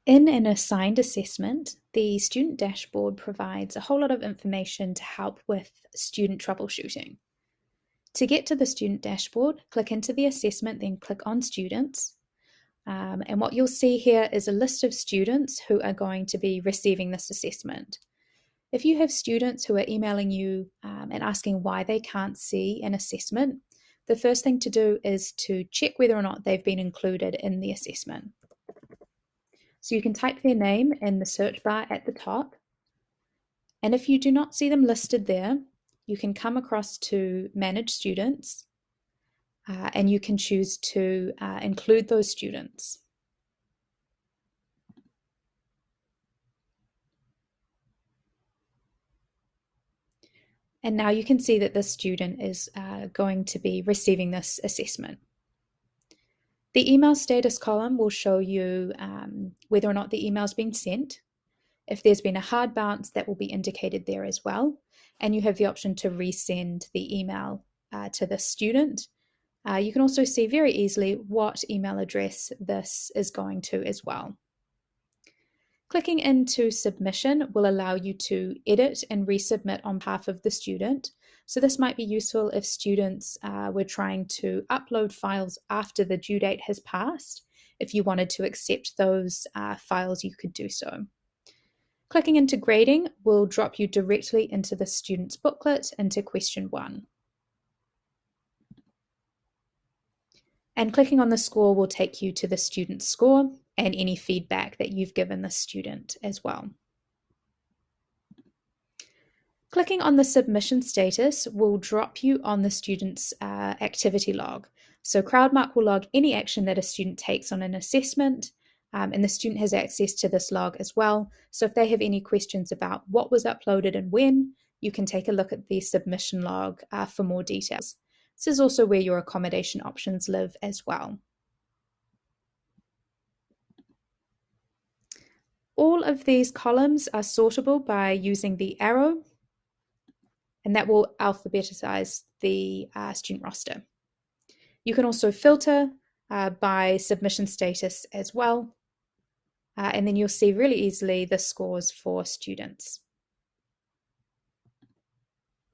In an assigned assessment, the student dashboard provides a whole lot of information to help with student troubleshooting. To get to the student dashboard, click into the assessment, then click on Students. And what you'll see here is a list of students who are going to be receiving this assessment. If you have students who are emailing you and asking why they can't see an assessment, the first thing to do is to check whether or not they've been included in the assessment. So you can type their name in the search bar at the top. And if you do not see them listed there, you can come across to Manage Students and you can choose to include those students. And now you can see that this student is going to be receiving this assessment. The email status column will show you whether or not the email's been sent. If there's been a hard bounce, that will be indicated there as well. And you have the option to resend the email to the student. You can also see very easily what email address this is going to as well. Clicking into Submission will allow you to edit and resubmit on behalf of the student. So this might be useful if students were trying to upload files after the due date has passed. If you wanted to accept those files, you could do so. Clicking into Grading will drop you directly into the student's booklet into question 1. And clicking on the score will take you to the student's score and any feedback that you've given the student as well. Clicking on the submission status will drop you on the student's activity log. So CrowdMark will log any action that a student takes on an assessment, and the student has access to this log as well. So if they have any questions about what was uploaded and when, you can take a look at the submission log for more details. This is also where your accommodation options live as well. All of these columns are sortable by using the arrow, and that will alphabetize the student roster. You can also filter by submission status as well, and then you'll see really easily the scores for students.